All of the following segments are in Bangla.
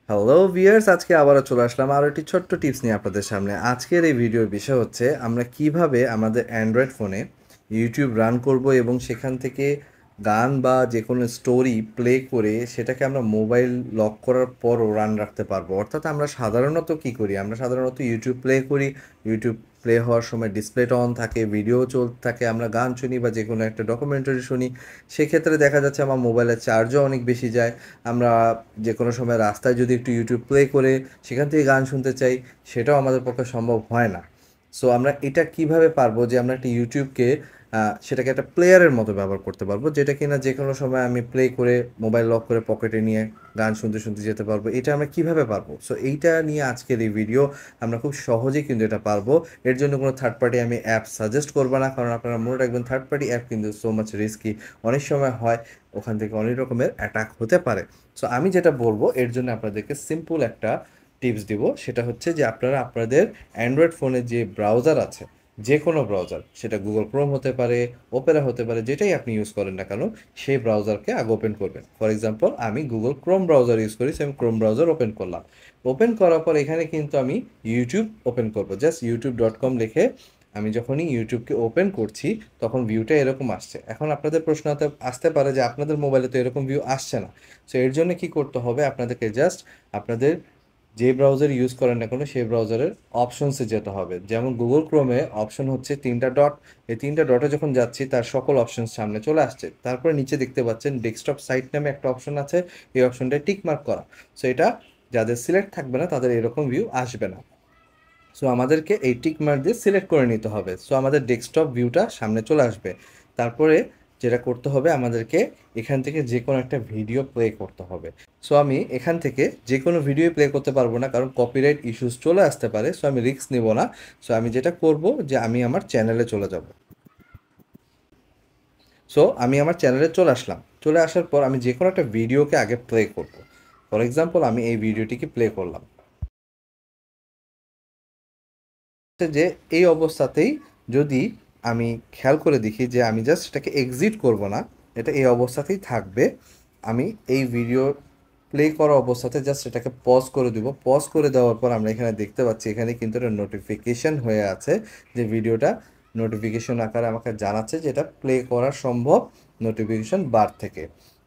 হ্যালো ভিউয়ার্স, আজকে আবারও চলে আসলাম আরও একটি ছোট্ট টিপস নিয়ে আপনাদের সামনে। আজকের এই ভিডিওর বিষয় হচ্ছে আমরা কিভাবে আমাদের অ্যান্ড্রয়েড ফোনে ইউটিউব রান করব এবং সেখান থেকে গান বা যে কোনো স্টোরি প্লে করে সেটাকে আমরা মোবাইল লক করার পরও রান রাখতে পারবো। অর্থাৎ আমরা সাধারণত কী করি, আমরা সাধারণত ইউটিউব প্লে করি। ইউটিউব প্লে হওয়ার সময় ডিসপ্লেটা অন থাকে, ভিডিও চলতে থাকে, আমরা গান শুনি বা যে কোনো একটা ডকুমেন্টারি শুনি। সেক্ষেত্রে দেখা যাচ্ছে আমার মোবাইলের চার্জও অনেক বেশি যায়। আমরা যে কোনো সময় রাস্তায় যদি একটু ইউটিউব প্লে করে সেখান থেকে গান শুনতে চাই, সেটাও আমাদের পক্ষে সম্ভব হয় না। সো আমরা এটা কিভাবে পারবো যে আমরা একটা ইউটিউবকে সেটাকে একটা প্লেয়ারের মতো ব্যবহার করতে পারবো, যেটা কিনা যে কোনো সময় আমি প্লে করে মোবাইল লক করে পকেটে নিয়ে গান শুনতে শুনতে যেতে পারবো। এটা আমরা কিভাবে পারবো? সো এইটা নিয়ে আজকের এই ভিডিও। আমরা খুব সহজেই কিন্তু এটা পারবো। এর জন্য কোনো থার্ড পার্টি আমি অ্যাপ সাজেস্ট করবো না, কারণ আপনারা মনে রাখবেন থার্ড পার্টি অ্যাপ কিন্তু সো মাচ রিস্কি। অনেক সময় হয় ওখান থেকে অনেক রকমের অ্যাটাক হতে পারে। সো আমি যেটা বলবো এর জন্য আপনাদেরকে সিম্পল একটা টিপস দিব, সেটা হচ্ছে যে আপনারা আপনাদের অ্যান্ড্রয়েড ফোনে যে ব্রাউজার আছে, যে কোনো ব্রাউজার, সেটা গুগল ক্রোম হতে পারে, ওপেরা হতে পারে, যেটাই আপনি ইউজ করেন না কেন, সেই ব্রাউজারকে আগে ওপেন করবেন। ফর এক্সাম্পল আমি গুগল ক্রোম ব্রাউজার ইউজ করি, আমি ক্রোম ব্রাউজার ওপেন করলাম। ওপেন করার পর এখানে কিন্তু আমি ইউটিউব ওপেন করবো। জাস্ট youtube.com লিখে আমি যখনই ইউটিউবকে ওপেন করছি তখন ভিউটা এরকম আসছে। এখন আপনাদের প্রশ্ন আসতে পারে যে আপনাদের মোবাইলে তো এরকম ভিউ আসছে না। সো এর জন্য কি করতে হবে, আপনাদেরকে জাস্ট আপনাদের যে ব্রাউজার ইউজ করেন না কোনো সেই ব্রাউজারের অপশনসে যেতে হবে। যেমন গুগল ক্রোমে অপশন হচ্ছে তিনটা ডট। এই তিনটা ডটে যখন যাচ্ছি তার সকল অপশন সামনে চলে আসছে। তারপরে নিচে দেখতে পাচ্ছেন ডেস্কটপ সাইট নামে একটা অপশন আছে, এই অপশনটায় টিক মার্ক করা। সো এটা যাদের সিলেক্ট থাকবে না তাদের এরকম ভিউ আসবে না। সো আমাদেরকে এই টিক মার্ক দিয়ে সিলেক্ট করে নিতে হবে। সো আমাদের ডেস্কটপ ভিউটা সামনে চলে আসবে। তারপরে যেটা করতে হবে, আমাদেরকে এখান থেকে যে কোনো একটা ভিডিও প্লে করতে হবে। সো আমি এখান থেকে যে কোনো ভিডিও প্লে করতে পারবো না, কারণ কপিরাইট ইস্যুস চলে আসতে পারে। সো আমি রিস্ক নিব না। সো আমি যেটা করব যে আমি আমার চ্যানেলে চলে যাব। সো আমি আমার চ্যানেলে চলে আসলাম। চলে আসার পর আমি যে কোনো একটা ভিডিওকে আগে প্লে করব। ফর এক্সাম্পল আমি এই ভিডিওটিকে প্লে করলাম। যে এই অবস্থাতেই যদি আমি খেয়াল করে দেখি যে আমি জাস্ট এটাকে এক্সিট করব না, এটা এই অবস্থাতেই থাকবে। আমি এই ভিডিও প্লে করা অবস্থাতে জাস্ট এটাকে পজ করে দিব। পজ করে দেওয়ার পর আমরা এখানে দেখতে পাচ্ছি এখানে কিন্তু একটা নোটিফিকেশন হয়ে আছে, যে ভিডিওটা নোটিফিকেশন আকারে আমাকে জানাচ্ছে যে এটা প্লে করা সম্ভব নোটিফিকেশন বার থেকে।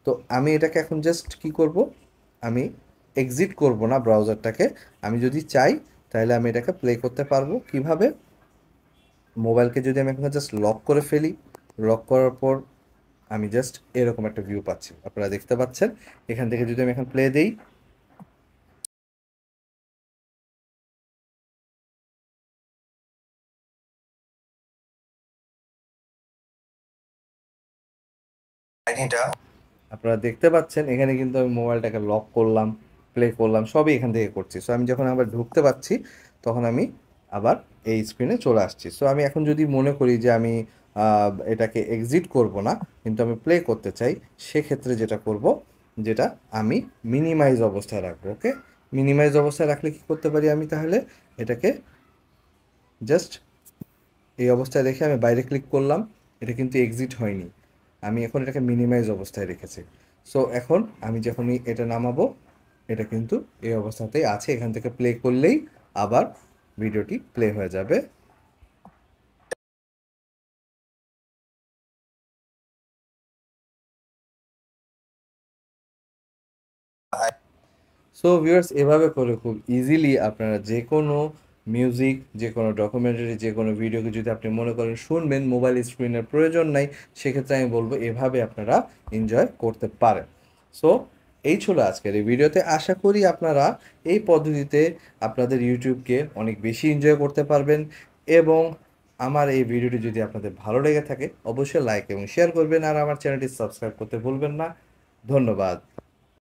তো আমি এটাকে এখন জাস্ট কি করব, আমি এক্সিট করব না ব্রাউজারটাকে। আমি যদি চাই তাহলে আমি এটাকে প্লে করতে পারবো। কিভাবে? মোবাইলকে যদি আমি এখন জাস্ট লক করে ফেলি, লক করার পর আমি জাস্ট এরকম একটা ভিউ পাচ্ছি, আপনারা দেখতে পাচ্ছেন। এখান থেকে যদি আমি এখন প্লে দেই, এটা আপনারা দেখতে পাচ্ছেন এখানে কিন্তু আমি মোবাইলটাকে লক করলাম, প্লে করলাম, সবই এখান থেকে করছি। সো আমি যখন আবার ঢুকতে পারছি তখন আমি আবার এই স্ক্রিনে চলে আসছি। সো আমি এখন যদি মনে করি যে আমি এটাকে এক্সিট করব না, কিন্তু আমি প্লে করতে চাই, সেক্ষেত্রে যেটা করব, যেটা আমি মিনিমাইজ অবস্থায় রাখবো। ওকে, মিনিমাইজ অবস্থায় রাখলে কি করতে পারি আমি, তাহলে এটাকে জাস্ট এই অবস্থায় রেখে আমি বাইরে ক্লিক করলাম, এটা কিন্তু এক্সিট হয়নি। আমি এখন এটাকে মিনিমাইজ অবস্থায় রেখেছি। সো এখন আমি যখনই এটা নামাবো, এটা কিন্তু এই অবস্থাতেই আছে। এখান থেকে প্লে করলেই আবার ভিডিওটি প্লে হয়ে যাবে। সো ভিউয়ার্স, এভাবে করে খুব ইজিলি আপনারা যে কোনো মিউজিক, যে কোনো ডকুমেন্টারি, যে কোনো ভিডিওকে যদি আপনি মনে করেন শুনবেন, মোবাইল স্ক্রিনের প্রয়োজন নাই, সেক্ষেত্রে আমি বলবো এভাবে আপনারা এনজয় করতে পারেন। সো এই ছিল আজকের এই ভিডিওতে। আশা করি আপনারা এই পদ্ধতিতে আপনাদের ইউটিউবকে অনেক বেশি এনজয় করতে পারবেন। এবং আমার এই ভিডিওটি যদি আপনাদের ভালো লেগে থাকে অবশ্যই লাইক এবং শেয়ার করবেন, আর আমার চ্যানেলটি সাবস্ক্রাইব করতে ভুলবেন না। ধন্যবাদ।